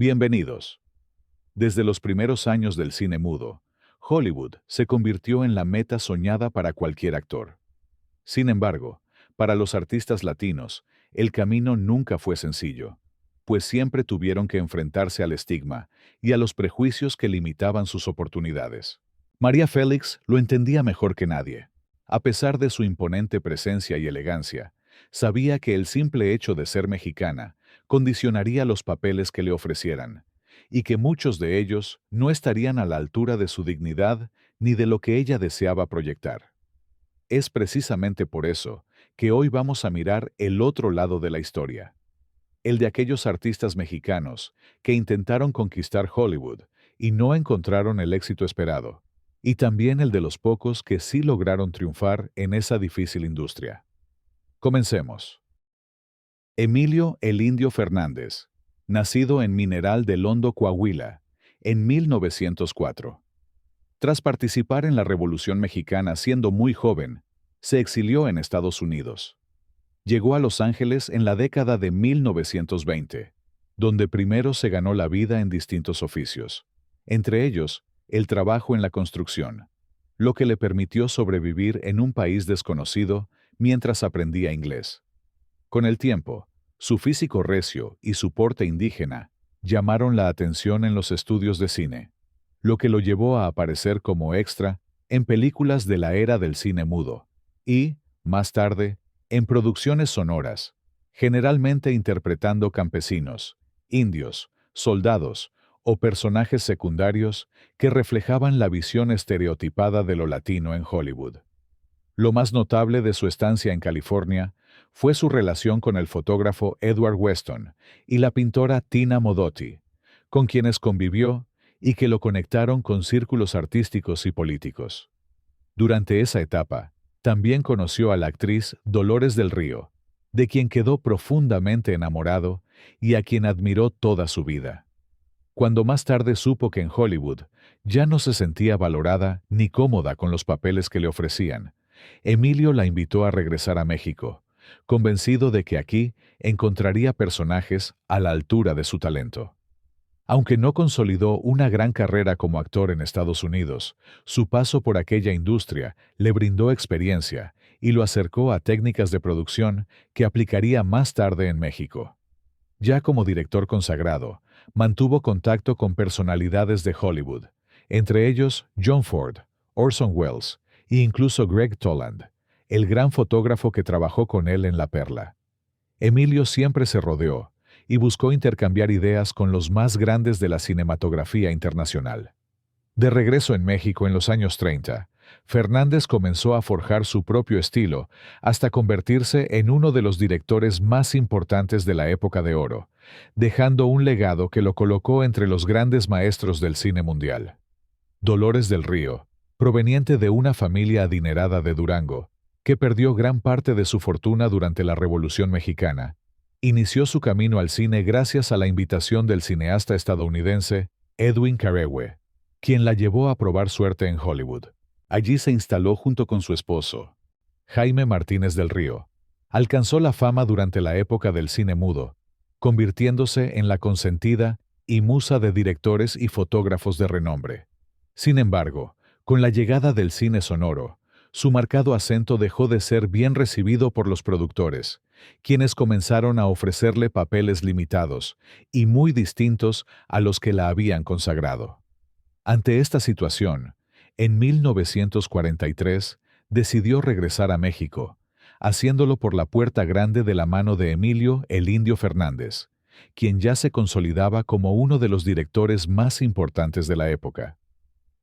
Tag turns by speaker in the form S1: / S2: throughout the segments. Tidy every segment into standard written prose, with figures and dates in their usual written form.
S1: Bienvenidos. Desde los primeros años del cine mudo, Hollywood se convirtió en la meta soñada para cualquier actor. Sin embargo, para los artistas latinos, el camino nunca fue sencillo, pues siempre tuvieron que enfrentarse al estigma y a los prejuicios que limitaban sus oportunidades. María Félix lo entendía mejor que nadie. A pesar de su imponente presencia y elegancia, sabía que el simple hecho de ser mexicana condicionaría los papeles que le ofrecieran, y que muchos de ellos no estarían a la altura de su dignidad ni de lo que ella deseaba proyectar. Es precisamente por eso que hoy vamos a mirar el otro lado de la historia, el de aquellos artistas mexicanos que intentaron conquistar Hollywood y no encontraron el éxito esperado, y también el de los pocos que sí lograron triunfar en esa difícil industria. Comencemos. Emilio "el Indio" Fernández, nacido en Mineral del Hondo, Coahuila, en 1904. Tras participar en la Revolución Mexicana siendo muy joven, se exilió en Estados Unidos. Llegó a Los Ángeles en la década de 1920, donde primero se ganó la vida en distintos oficios, entre ellos, el trabajo en la construcción, lo que le permitió sobrevivir en un país desconocido mientras aprendía inglés. Con el tiempo, su físico recio y su porte indígena llamaron la atención en los estudios de cine, lo que lo llevó a aparecer como extra en películas de la era del cine mudo y, más tarde, en producciones sonoras, generalmente interpretando campesinos, indios, soldados o personajes secundarios que reflejaban la visión estereotipada de lo latino en Hollywood. Lo más notable de su estancia en California fue su relación con el fotógrafo Edward Weston y la pintora Tina Modotti, con quienes convivió y que lo conectaron con círculos artísticos y políticos. Durante esa etapa, también conoció a la actriz Dolores del Río, de quien quedó profundamente enamorado y a quien admiró toda su vida. Cuando más tarde supo que en Hollywood ya no se sentía valorada ni cómoda con los papeles que le ofrecían, Emilio la invitó a regresar a México, convencido de que aquí encontraría personajes a la altura de su talento. Aunque no consolidó una gran carrera como actor en Estados Unidos, su paso por aquella industria le brindó experiencia y lo acercó a técnicas de producción que aplicaría más tarde en México. Ya como director consagrado, mantuvo contacto con personalidades de Hollywood, entre ellos John Ford, Orson Welles e incluso Greg Toland, el gran fotógrafo que trabajó con él en La Perla. Emilio siempre se rodeó y buscó intercambiar ideas con los más grandes de la cinematografía internacional. De regreso en México en los años 30, Fernández comenzó a forjar su propio estilo hasta convertirse en uno de los directores más importantes de la época de oro, dejando un legado que lo colocó entre los grandes maestros del cine mundial. Dolores del Río, proveniente de una familia adinerada de Durango, que perdió gran parte de su fortuna durante la Revolución Mexicana, inició su camino al cine gracias a la invitación del cineasta estadounidense Edwin Carrewe, quien la llevó a probar suerte en Hollywood. Allí se instaló junto con su esposo, Jaime Martínez del Río. Alcanzó la fama durante la época del cine mudo, convirtiéndose en la consentida y musa de directores y fotógrafos de renombre. Sin embargo, con la llegada del cine sonoro, su marcado acento dejó de ser bien recibido por los productores, quienes comenzaron a ofrecerle papeles limitados y muy distintos a los que la habían consagrado. Ante esta situación, en 1943 decidió regresar a México, haciéndolo por la puerta grande de la mano de Emilio "el Indio" Fernández, quien ya se consolidaba como uno de los directores más importantes de la época.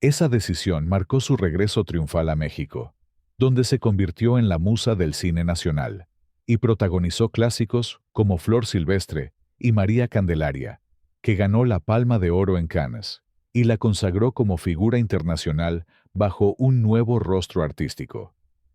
S1: Esa decisión marcó su regreso triunfal a México, donde se convirtió en la musa del cine nacional, y protagonizó clásicos como Flor Silvestre y María Candelaria, que ganó la Palma de Oro en Cannes, y la consagró como figura internacional bajo un nuevo rostro artístico.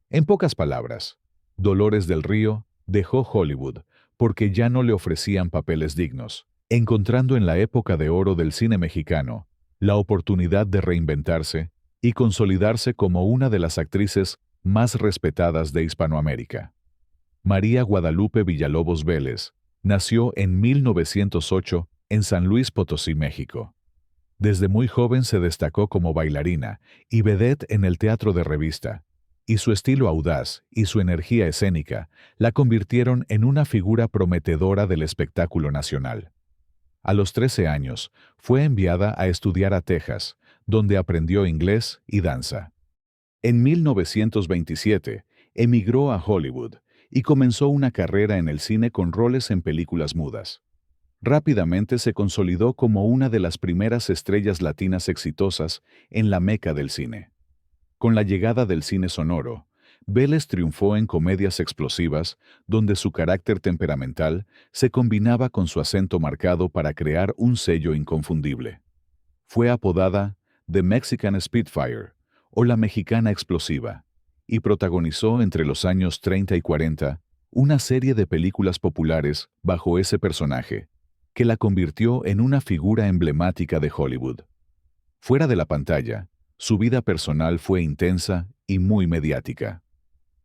S1: En pocas palabras, Dolores del Río dejó Hollywood porque ya no le ofrecían papeles dignos, encontrando en la época de oro del cine mexicano la oportunidad de reinventarse y consolidarse como una de las actrices más respetadas de Hispanoamérica. María Guadalupe Villalobos Vélez nació en 1908 en San Luis Potosí, México. Desde muy joven se destacó como bailarina y vedette en el teatro de revista, y su estilo audaz y su energía escénica la convirtieron en una figura prometedora del espectáculo nacional. A los 13 años, fue enviada a estudiar a Texas, donde aprendió inglés y danza. En 1927, emigró a Hollywood y comenzó una carrera en el cine con roles en películas mudas. Rápidamente se consolidó como una de las primeras estrellas latinas exitosas en la meca del cine. Con la llegada del cine sonoro, Vélez triunfó en comedias explosivas, donde su carácter temperamental se combinaba con su acento marcado para crear un sello inconfundible. Fue apodada The Mexican Spitfire o la Mexicana Explosiva, y protagonizó entre los años 30 y 40 una serie de películas populares bajo ese personaje, que la convirtió en una figura emblemática de Hollywood. Fuera de la pantalla, su vida personal fue intensa y muy mediática.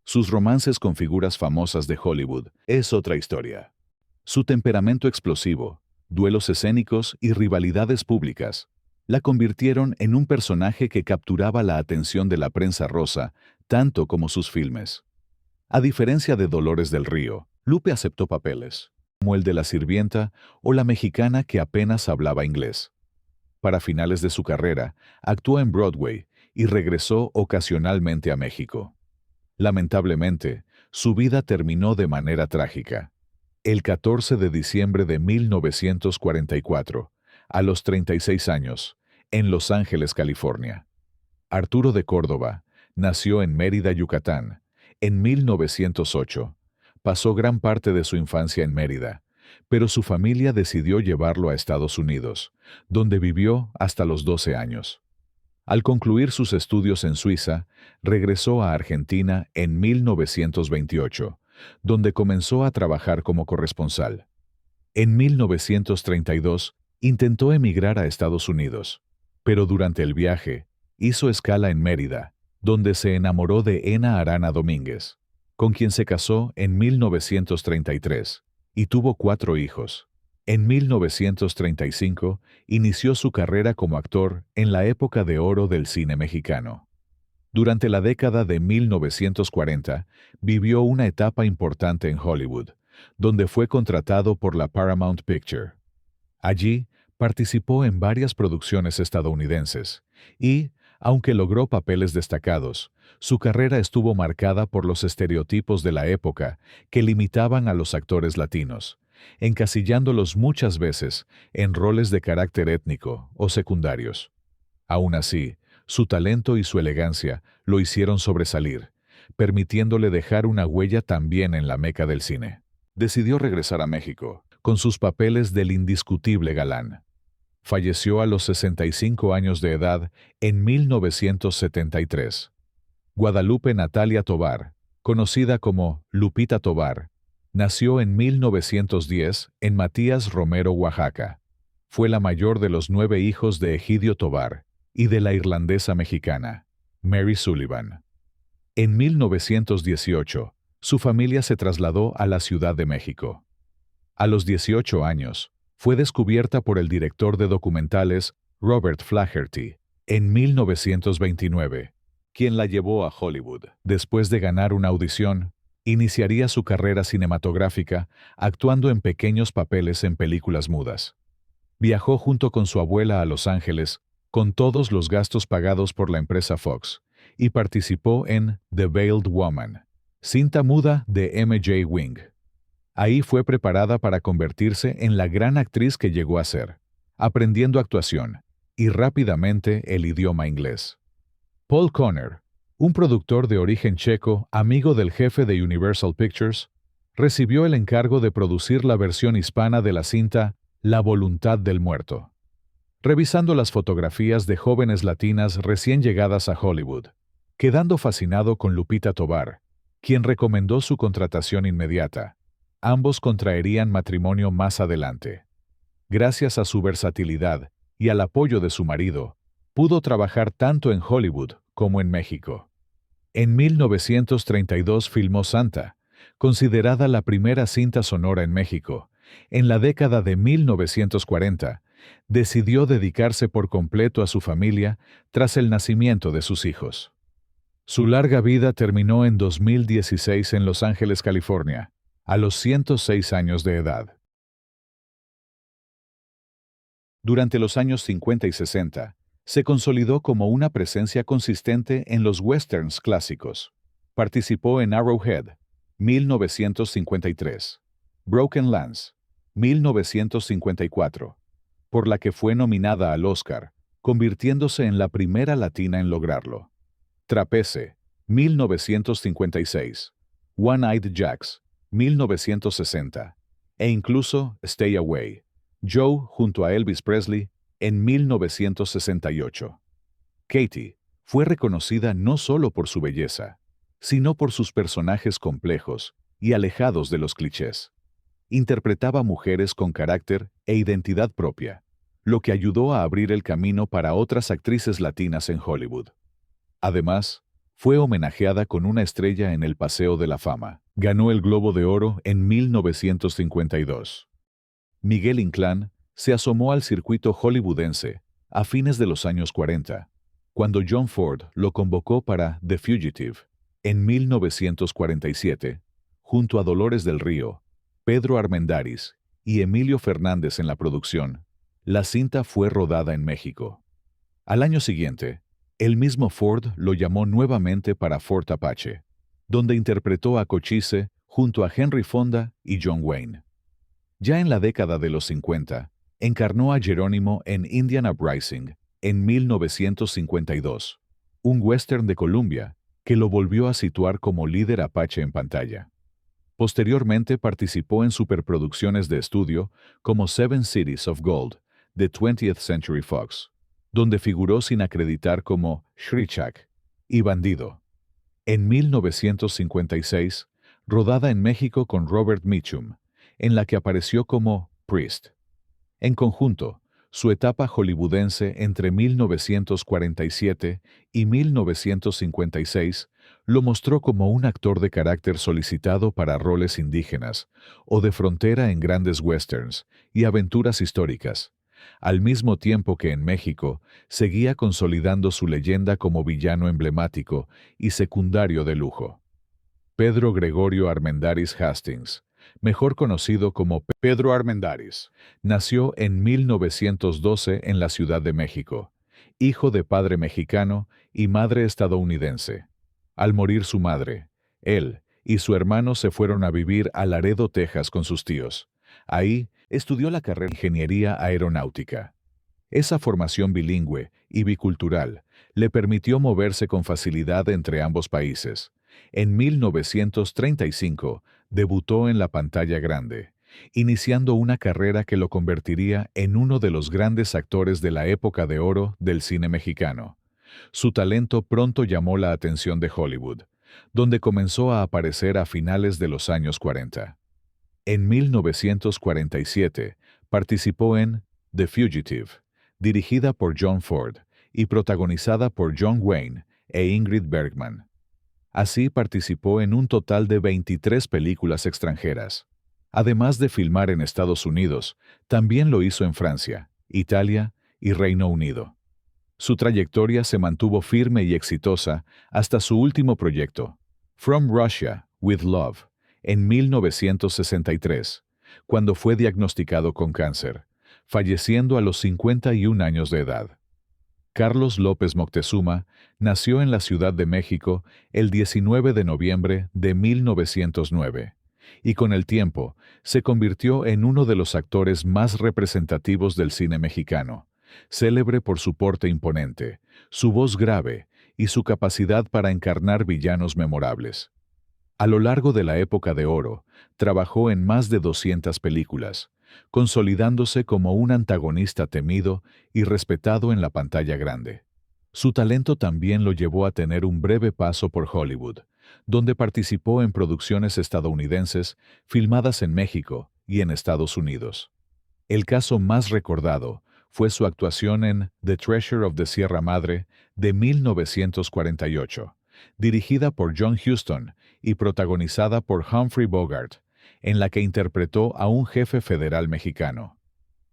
S1: Sus romances con figuras famosas de Hollywood es otra historia. Su temperamento explosivo, duelos escénicos y rivalidades públicas la convirtieron en un personaje que capturaba la atención de la prensa rosa tanto como sus filmes. A diferencia de Dolores del Río, Lupe aceptó papeles, como el de la sirvienta o la mexicana que apenas hablaba inglés. Para finales de su carrera, actuó en Broadway y regresó ocasionalmente a México. Lamentablemente, su vida terminó de manera trágica. El 14 de diciembre de 1944, a los 36 años, en Los Ángeles, California. Arturo de Córdoba nació en Mérida, Yucatán, en 1908. Pasó gran parte de su infancia en Mérida, pero su familia decidió llevarlo a Estados Unidos, donde vivió hasta los 12 años. Al concluir sus estudios en Suiza, regresó a Argentina en 1928, donde comenzó a trabajar como corresponsal. En 1932, intentó emigrar a Estados Unidos, pero durante el viaje, hizo escala en Mérida, donde se enamoró de Ena Arana Domínguez, con quien se casó en 1933, y tuvo 4 hijos. En 1935, inició su carrera como actor en la época de oro del cine mexicano. Durante la década de 1940, vivió una etapa importante en Hollywood, donde fue contratado por la Paramount Picture. Allí, participó en varias producciones estadounidenses y, aunque logró papeles destacados, su carrera estuvo marcada por los estereotipos de la época que limitaban a los actores latinos, encasillándolos muchas veces en roles de carácter étnico o secundarios. Aún así, su talento y su elegancia lo hicieron sobresalir, permitiéndole dejar una huella también en la meca del cine. Decidió regresar a México, con sus papeles del indiscutible galán. Falleció a los 65 años de edad en 1973. Guadalupe Natalia Tovar, conocida como Lupita Tovar, nació en 1910 en Matías Romero, Oaxaca. Fue la mayor de los 9 hijos de Egidio Tovar y de la irlandesa mexicana, Mary Sullivan. En 1918, su familia se trasladó a la Ciudad de México. A los 18 años, fue descubierta por el director de documentales Robert Flaherty en 1929, quien la llevó a Hollywood. Después de ganar una audición, iniciaría su carrera cinematográfica actuando en pequeños papeles en películas mudas. Viajó junto con su abuela a Los Ángeles, con todos los gastos pagados por la empresa Fox, y participó en The Veiled Woman, cinta muda de M.J. Wing. Ahí fue preparada para convertirse en la gran actriz que llegó a ser, aprendiendo actuación y rápidamente el idioma inglés. Paul Conner, un productor de origen checo, amigo del jefe de Universal Pictures, recibió el encargo de producir la versión hispana de la cinta La Voluntad del Muerto. Revisando las fotografías de jóvenes latinas recién llegadas a Hollywood, quedando fascinado con Lupita Tovar, quien recomendó su contratación inmediata. Ambos contraerían matrimonio más adelante. Gracias a su versatilidad y al apoyo de su marido, pudo trabajar tanto en Hollywood como en México. En 1932 filmó Santa, considerada la primera cinta sonora en México, En la década de 1940, decidió dedicarse por completo a su familia tras el nacimiento de sus hijos. Su larga vida terminó en 2016 en Los Ángeles, California, a los 106 años de edad. Durante los años 50 y 60, se consolidó como una presencia consistente en los westerns clásicos. Participó en Arrowhead, 1953, Broken Lance, 1954, por la que fue nominada al Oscar, convirtiéndose en la primera latina en lograrlo. Trapeze, 1956, One-Eyed Jacks, 1960, e incluso Stay Away, Joe junto a Elvis Presley, en 1968. Katie fue reconocida no solo por su belleza, sino por sus personajes complejos y alejados de los clichés. Interpretaba mujeres con carácter e identidad propia, lo que ayudó a abrir el camino para otras actrices latinas en Hollywood. Además, fue homenajeada con una estrella en el Paseo de la Fama. Ganó el Globo de Oro en 1952. Miguel Inclán se asomó al circuito hollywoodense a fines de los años 40, cuando John Ford lo convocó para The Fugitive en 1947, junto a Dolores del Río, Pedro Armendáriz y Emilio Fernández en la producción. La cinta fue rodada en México. Al año siguiente, el mismo Ford lo llamó nuevamente para Fort Apache, donde interpretó a Cochise junto a Henry Fonda y John Wayne. Ya en la década de los 50, encarnó a Jerónimo en Indian Uprising en 1952, un western de Columbia que lo volvió a situar como líder apache en pantalla. Posteriormente participó en superproducciones de estudio como Seven Cities of Gold, de 20th Century Fox, donde figuró sin acreditar como Shrichak y Bandido. En 1956, rodada en México con Robert Mitchum, en la que apareció como Priest. En conjunto, su etapa hollywoodense entre 1947 y 1956 lo mostró como un actor de carácter solicitado para roles indígenas o de frontera en grandes westerns y aventuras históricas, al mismo tiempo que en México seguía consolidando su leyenda como villano emblemático y secundario de lujo. Pedro Gregorio Armendáriz Hastings, mejor conocido como Pedro Armendáriz, nació en 1912 en la Ciudad de México, hijo de padre mexicano y madre estadounidense. Al morir su madre, él y su hermano se fueron a vivir a Laredo, Texas con sus tíos. Ahí estudió la carrera de Ingeniería Aeronáutica. Esa formación bilingüe y bicultural le permitió moverse con facilidad entre ambos países. En 1935 debutó en la pantalla grande, iniciando una carrera que lo convertiría en uno de los grandes actores de la época de oro del cine mexicano. Su talento pronto llamó la atención de Hollywood, donde comenzó a aparecer a finales de los años 40. En 1947 participó en The Fugitive, dirigida por John Ford y protagonizada por John Wayne e Ingrid Bergman. Así participó en un total de 23 películas extranjeras. Además de filmar en Estados Unidos, también lo hizo en Francia, Italia y Reino Unido. Su trayectoria se mantuvo firme y exitosa hasta su último proyecto, From Russia with Love, en 1963, cuando fue diagnosticado con cáncer, falleciendo a los 51 años de edad. Carlos López Moctezuma nació en la Ciudad de México el 19 de noviembre de 1909 y con el tiempo se convirtió en uno de los actores más representativos del cine mexicano, célebre por su porte imponente, su voz grave y su capacidad para encarnar villanos memorables. A lo largo de la época de oro, trabajó en más de 200 películas, consolidándose como un antagonista temido y respetado en la pantalla grande. Su talento también lo llevó a tener un breve paso por Hollywood, donde participó en producciones estadounidenses filmadas en México y en Estados Unidos. El caso más recordado fue su actuación en The Treasure of the Sierra Madre de 1948, dirigida por John Huston y protagonizada por Humphrey Bogart, en la que interpretó a un jefe federal mexicano.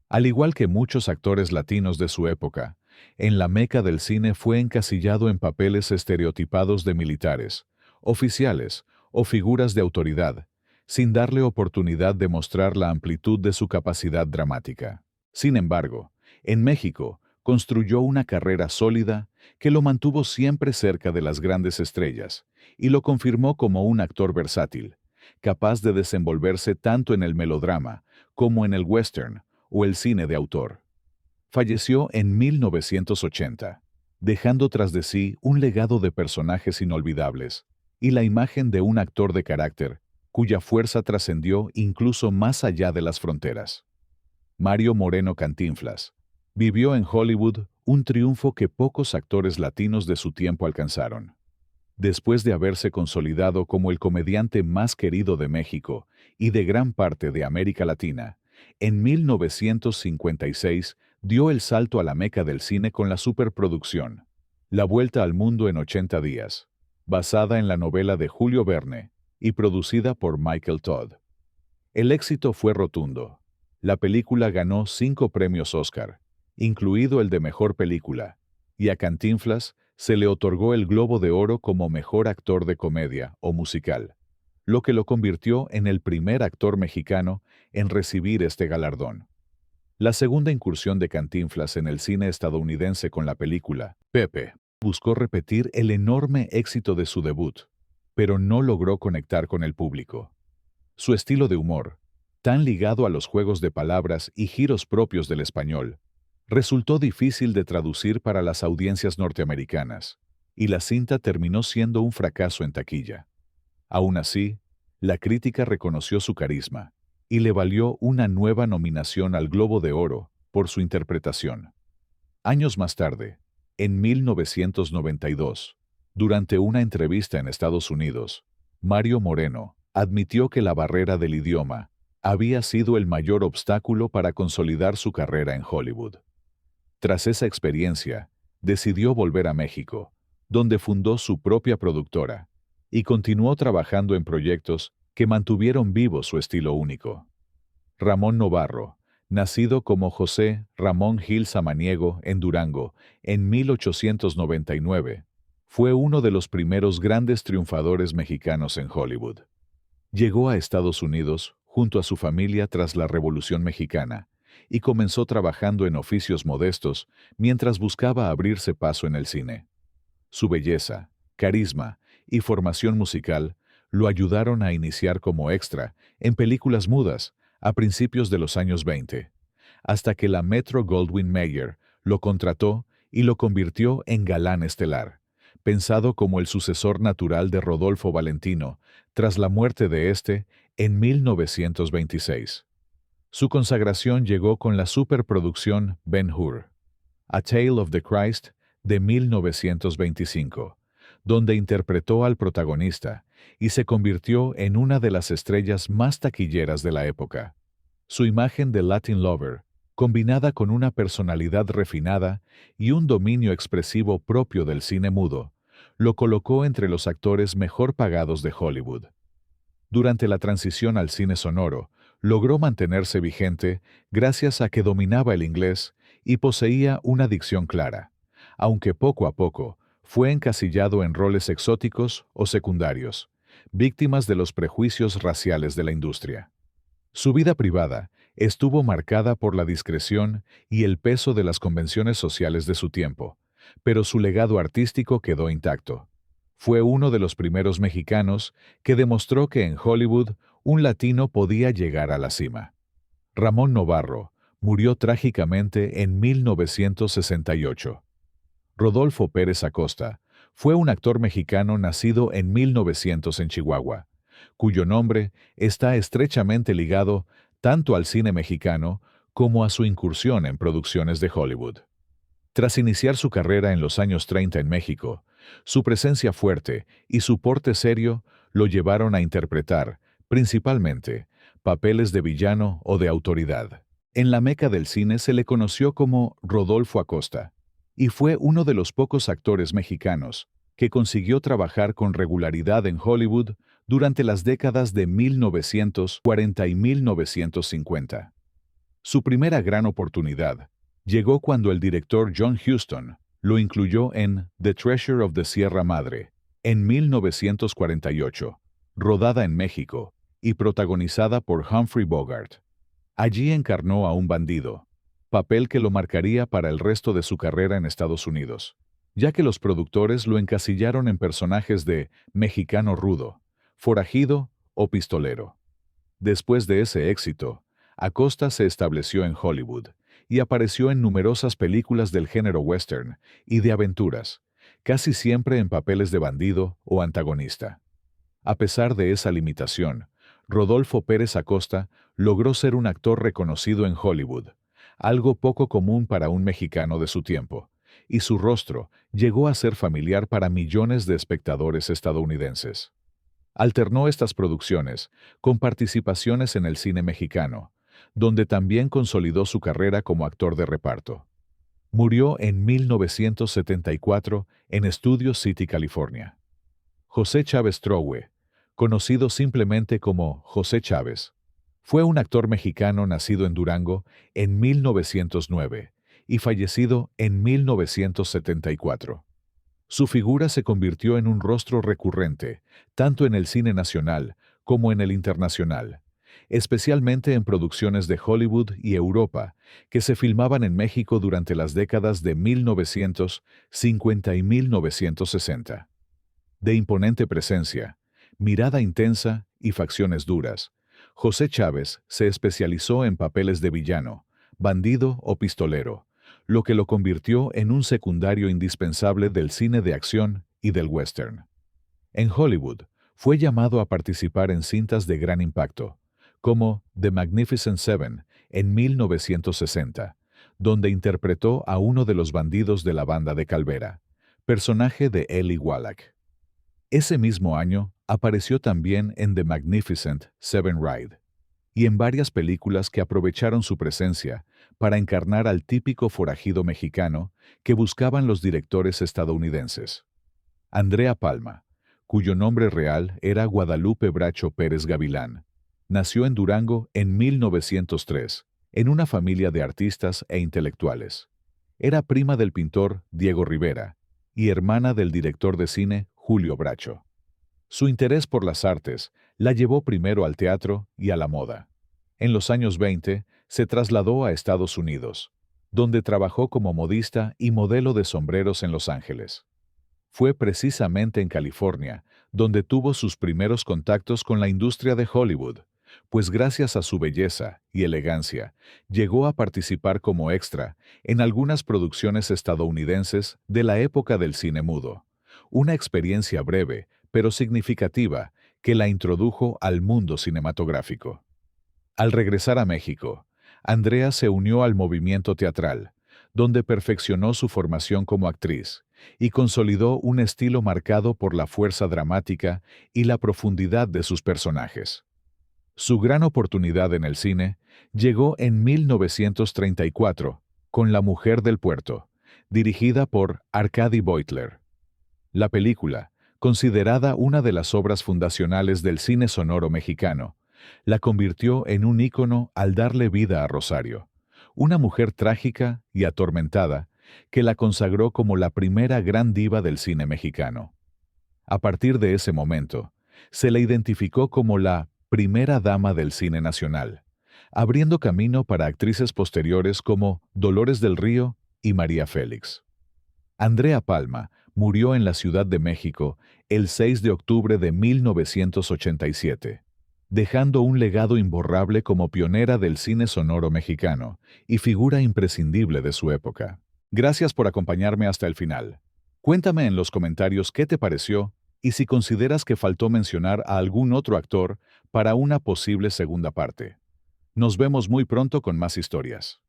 S1: Al igual que muchos actores latinos de su época, en la meca del cine fue encasillado en papeles estereotipados de militares, oficiales o figuras de autoridad, sin darle oportunidad de mostrar la amplitud de su capacidad dramática. Sin embargo, en México, construyó una carrera sólida que lo mantuvo siempre cerca de las grandes estrellas y lo confirmó como un actor versátil, capaz de desenvolverse tanto en el melodrama como en el western o el cine de autor. Falleció en 1980, dejando tras de sí un legado de personajes inolvidables y la imagen de un actor de carácter cuya fuerza trascendió incluso más allá de las fronteras. Mario Moreno Cantinflas vivió en Hollywood un triunfo que pocos actores latinos de su tiempo alcanzaron. Después de haberse consolidado como el comediante más querido de México y de gran parte de América Latina, en 1956 dio el salto a la meca del cine con la superproducción La Vuelta al Mundo en 80 días, basada en la novela de Julio Verne y producida por Michael Todd. El éxito fue rotundo. La película ganó 5 premios Oscar, incluido el de Mejor Película, y a Cantinflas se le otorgó el Globo de Oro como Mejor Actor de Comedia o Musical, lo que lo convirtió en el primer actor mexicano en recibir este galardón. La segunda incursión de Cantinflas en el cine estadounidense con la película Pepe buscó repetir el enorme éxito de su debut, pero no logró conectar con el público. Su estilo de humor, tan ligado a los juegos de palabras y giros propios del español, resultó difícil de traducir para las audiencias norteamericanas, y la cinta terminó siendo un fracaso en taquilla. Aún así, la crítica reconoció su carisma y le valió una nueva nominación al Globo de Oro por su interpretación. Años más tarde, en 1992, durante una entrevista en Estados Unidos, Mario Moreno admitió que la barrera del idioma había sido el mayor obstáculo para consolidar su carrera en Hollywood. Tras esa experiencia, decidió volver a México, donde fundó su propia productora, y continuó trabajando en proyectos que mantuvieron vivo su estilo único. Ramón Novarro, nacido como José Ramón Gil Samaniego en Durango en 1899, fue uno de los primeros grandes triunfadores mexicanos en Hollywood. Llegó a Estados Unidos junto a su familia tras la Revolución Mexicana y comenzó trabajando en oficios modestos mientras buscaba abrirse paso en el cine. Su belleza, carisma y formación musical lo ayudaron a iniciar como extra en películas mudas a principios de los años 20, hasta que la Metro-Goldwyn-Mayer lo contrató y lo convirtió en galán estelar, pensado como el sucesor natural de Rodolfo Valentino tras la muerte de este en 1926. Su consagración llegó con la superproducción Ben-Hur, A Tale of the Christ, de 1925, donde interpretó al protagonista y se convirtió en una de las estrellas más taquilleras de la época. Su imagen de Latin Lover, combinada con una personalidad refinada y un dominio expresivo propio del cine mudo, lo colocó entre los actores mejor pagados de Hollywood. Durante la transición al cine sonoro, logró mantenerse vigente gracias a que dominaba el inglés y poseía una dicción clara, aunque poco a poco fue encasillado en roles exóticos o secundarios, víctimas de los prejuicios raciales de la industria. Su vida privada estuvo marcada por la discreción y el peso de las convenciones sociales de su tiempo, pero su legado artístico quedó intacto. Fue uno de los primeros mexicanos que demostró que en Hollywood un latino podía llegar a la cima. Ramón Novarro murió trágicamente en 1968. Rodolfo Pérez Acosta fue un actor mexicano nacido en 1900 en Chihuahua, cuyo nombre está estrechamente ligado tanto al cine mexicano como a su incursión en producciones de Hollywood. Tras iniciar su carrera en los años 30 en México, su presencia fuerte y su porte serio lo llevaron a interpretar, principalmente, papeles de villano o de autoridad. En la meca del cine se le conoció como Rodolfo Acosta, y fue uno de los pocos actores mexicanos que consiguió trabajar con regularidad en Hollywood durante las décadas de 1940 y 1950. Su primera gran oportunidad llegó cuando el director John Huston lo incluyó en The Treasure of the Sierra Madre, en 1948, rodada en México y protagonizada por Humphrey Bogart. Allí encarnó a un bandido, papel que lo marcaría para el resto de su carrera en Estados Unidos, ya que los productores lo encasillaron en personajes de mexicano rudo, forajido o pistolero. Después de ese éxito, Acosta se estableció en Hollywood y apareció en numerosas películas del género western y de aventuras, casi siempre en papeles de bandido o antagonista. A pesar de esa limitación, Rodolfo Pérez Acosta logró ser un actor reconocido en Hollywood, algo poco común para un mexicano de su tiempo, y su rostro llegó a ser familiar para millones de espectadores estadounidenses. Alternó estas producciones con participaciones en el cine mexicano, donde también consolidó su carrera como actor de reparto. Murió en 1974 en Studio City, California. José Chávez Trowe, conocido simplemente como José Chávez, fue un actor mexicano nacido en Durango en 1909 y fallecido en 1974. Su figura se convirtió en un rostro recurrente, tanto en el cine nacional como en el internacional, especialmente en producciones de Hollywood y Europa, que se filmaban en México durante las décadas de 1950 y 1960. De imponente presencia, mirada intensa y facciones duras, José Chávez se especializó en papeles de villano, bandido o pistolero, lo que lo convirtió en un secundario indispensable del cine de acción y del western. En Hollywood, fue llamado a participar en cintas de gran impacto, como The Magnificent Seven en 1960, donde interpretó a uno de los bandidos de la banda de Calvera, personaje de Eli Wallach. Ese mismo año, apareció también en The Magnificent Seven Ride, y en varias películas que aprovecharon su presencia para encarnar al típico forajido mexicano que buscaban los directores estadounidenses. Andrea Palma, cuyo nombre real era Guadalupe Bracho Pérez Gavilán, nació en Durango en 1903, en una familia de artistas e intelectuales. Era prima del pintor Diego Rivera y hermana del director de cine Julio Bracho. Su interés por las artes la llevó primero al teatro y a la moda. En los años 20 se trasladó a Estados Unidos, donde trabajó como modista y modelo de sombreros en Los Ángeles. Fue precisamente en California donde tuvo sus primeros contactos con la industria de Hollywood, pues gracias a su belleza y elegancia llegó a participar como extra en algunas producciones estadounidenses de la época del cine mudo, una experiencia breve pero significativa que la introdujo al mundo cinematográfico. Al regresar a México, Andrea se unió al movimiento teatral, donde perfeccionó su formación como actriz y consolidó un estilo marcado por la fuerza dramática y la profundidad de sus personajes. Su gran oportunidad en el cine llegó en 1934 con La Mujer del Puerto, dirigida por Arcady Beutler. La película, considerada una de las obras fundacionales del cine sonoro mexicano, la convirtió en un ícono al darle vida a Rosario, una mujer trágica y atormentada que la consagró como la primera gran diva del cine mexicano. A partir de ese momento, se le identificó como la primera dama del cine nacional, abriendo camino para actrices posteriores como Dolores del Río y María Félix. Andrea Palma murió en la Ciudad de México el 6 de octubre de 1987, dejando un legado imborrable como pionera del cine sonoro mexicano y figura imprescindible de su época. Gracias por acompañarme hasta el final. Cuéntame en los comentarios qué te pareció y si consideras que faltó mencionar a algún otro actor para una posible segunda parte. Nos vemos muy pronto con más historias.